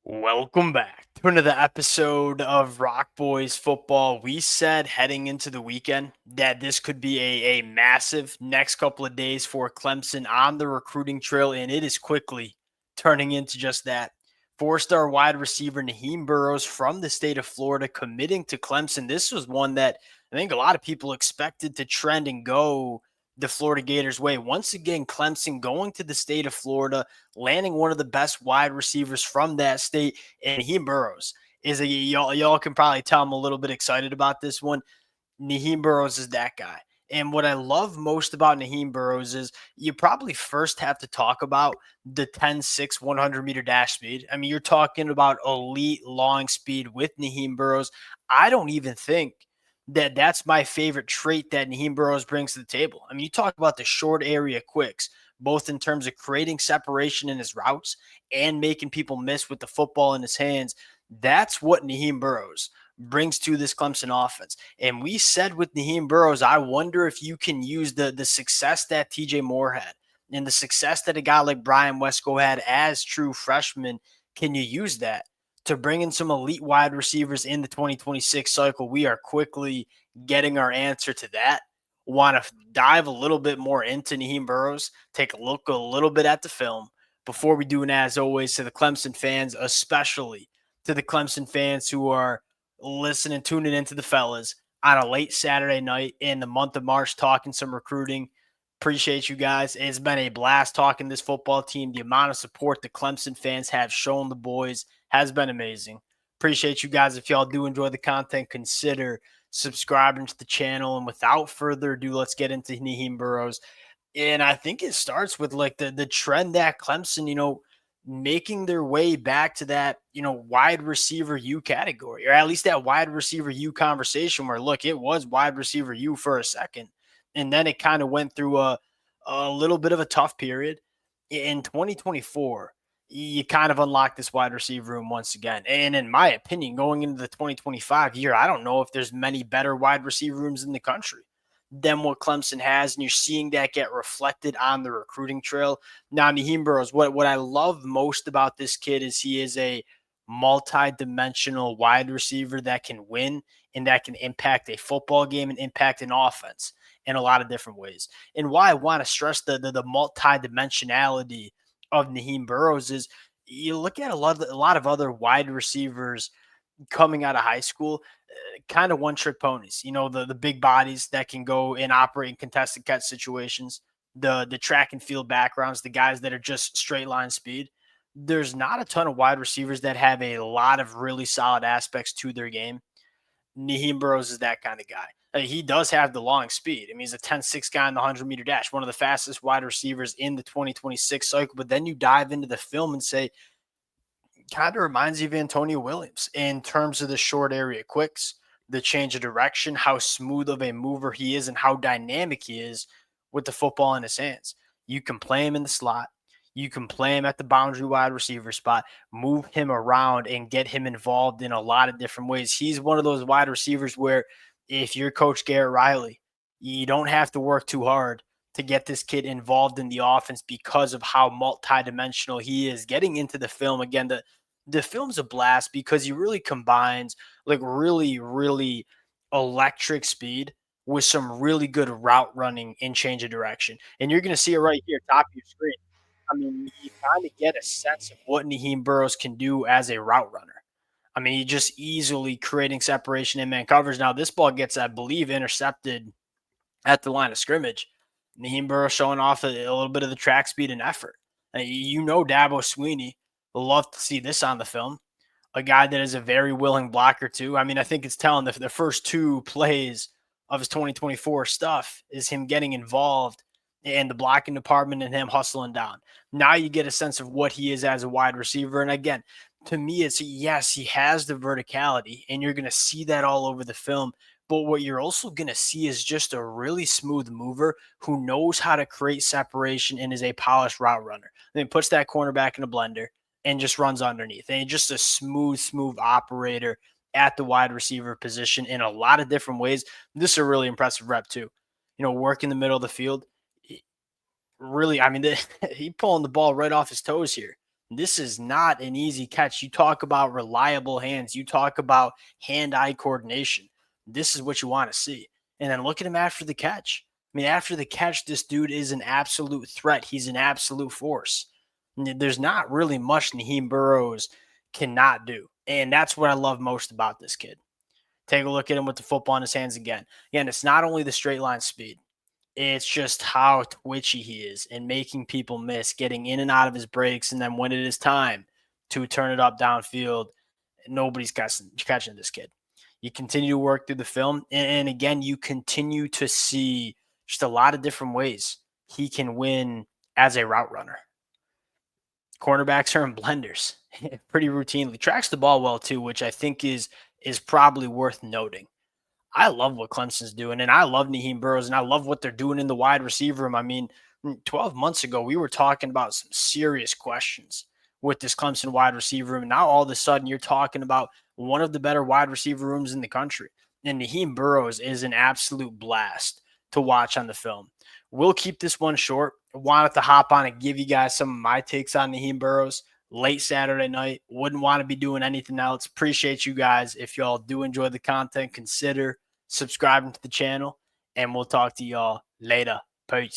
Welcome back to another episode of Rock Boys Football. We said heading into the weekend that this could be a massive next couple of days for Clemson on the recruiting trail, and it is quickly turning into just that. Four-star wide receiver Naeem Burroughs from the state of Florida committing to Clemson. This was one that I think a lot of people expected to trend and go the Florida Gators' way. Once again, Clemson going to the state of Florida, landing one of the best wide receivers from that state, and Naeem Burroughs is y'all can probably tell I'm a little bit excited about this one. Naeem Burroughs is that guy. And what I love most about Naeem Burroughs is you probably first have to talk about the 10-6 100-meter dash speed. I mean, you're talking about elite long speed with Naeem Burroughs. I don't even think that that's my favorite trait that Naeem Burroughs brings to the table. I mean, you talk about the short area quicks, both in terms of creating separation in his routes and making people miss with the football in his hands. That's what Naeem Burroughs brings to this Clemson offense. And we said with Naeem Burroughs, I wonder if you can use the success that TJ Moore had and the success that a guy like Brian Wesco had as true freshmen. Can you use that to bring in some elite wide receivers in the 2026 cycle? We are quickly getting our answer to that. Want to dive a little bit more into Naeem Burroughs, take a look a little bit at the film before we do, and as always, to the Clemson fans, especially to the Clemson fans who are listening, tuning into the fellas on a late Saturday night in the month of March, talking some recruiting. Appreciate you guys. It's been a blast talking this football team. The amount of support the Clemson fans have shown the boys has been amazing. Appreciate you guys. If y'all do enjoy the content, consider subscribing to the channel. And without further ado, let's get into Naeem Burroughs. And I think it starts with like the trend that Clemson, making their way back to that, wide receiver U category, or at least that wide receiver U conversation where, look, it was wide receiver U for a second. And then it kind of went through a little bit of a tough period. In 2024, you kind of unlock this wide receiver room once again. And in my opinion, going into the 2025 year, I don't know if there's many better wide receiver rooms in the country than what Clemson has. And you're seeing that get reflected on the recruiting trail. Now, Naeem Burroughs, what I love most about this kid is he is a multi-dimensional wide receiver that can win and that can impact a football game and impact an offense in a lot of different ways. And why I want to stress the multi-dimensionality of Naeem Burroughs is you look at a lot of other wide receivers coming out of high school, kind of one trick ponies. The big bodies that can go and operate in contested catch situations, the track and field backgrounds, the guys that are just straight line speed. There's not a ton of wide receivers that have a lot of really solid aspects to their game. Naeem Burroughs is that kind of guy. He does have the long speed. I mean, he's a 10-6 guy in the 100-meter dash, one of the fastest wide receivers in the 2026 cycle. But then you dive into the film and say, kind of reminds you of Antonio Williams in terms of the short area quicks, the change of direction, how smooth of a mover he is, and how dynamic he is with the football in his hands. You can play him in the slot. You can play him at the boundary wide receiver spot, move him around, and get him involved in a lot of different ways. He's one of those wide receivers where if you're Coach Garrett Riley, you don't have to work too hard to get this kid involved in the offense because of how multidimensional he is. Getting into the film again, the film's a blast because he really combines like really, really electric speed with some really good route running and change of direction. And you're going to see it right here, top of your screen. I mean, you kind of get a sense of what Naeem Burroughs can do as a route runner. I mean, he just easily creating separation in man coverage. Now, this ball gets, I believe, intercepted at the line of scrimmage. Naeem Burroughs showing off a little bit of the track speed and effort. Dabo Swinney will love to see this on the film. A guy that is a very willing blocker too. I mean, I think it's telling the first two plays of his 2024 stuff is him getting involved in the blocking department and him hustling down. Now you get a sense of what he is as a wide receiver. And again, to me, it's yes, he has the verticality, and you're going to see that all over the film. But what you're also going to see is just a really smooth mover who knows how to create separation and is a polished route runner. And then puts that cornerback in a blender and just runs underneath. And just a smooth operator at the wide receiver position in a lot of different ways. This is a really impressive rep too. Work in the middle of the field. Really, I mean, he pulling the ball right off his toes here. This is not an easy catch. You talk about reliable hands. You talk about hand-eye coordination. This is what you want to see. And then look at him after the catch. I mean, after the catch, this dude is an absolute threat. He's an absolute force. There's not really much Naeem Burroughs cannot do. And that's what I love most about this kid. Take a look at him with the football in his hands again. Again, it's not only the straight line speed, it's just how twitchy he is and making people miss, getting in and out of his breaks. And then when it is time to turn it up downfield, nobody's catching this kid. You continue to work through the film. And again, you continue to see just a lot of different ways he can win as a route runner. Cornerbacks are in blenders pretty routinely. Tracks the ball well too, which I think is probably worth noting. I love what Clemson's doing, and I love Naeem Burroughs, and I love what they're doing in the wide receiver room. I mean, 12 months ago, we were talking about some serious questions with this Clemson wide receiver room. And now all of a sudden, you're talking about one of the better wide receiver rooms in the country. And Naeem Burroughs is an absolute blast to watch on the film. We'll keep this one short. I wanted to hop on and give you guys some of my takes on Naeem Burroughs late Saturday night. Wouldn't want to be doing anything else. Appreciate you guys. If y'all do enjoy the content, consider subscribing to the channel, and we'll talk to y'all later. Peace.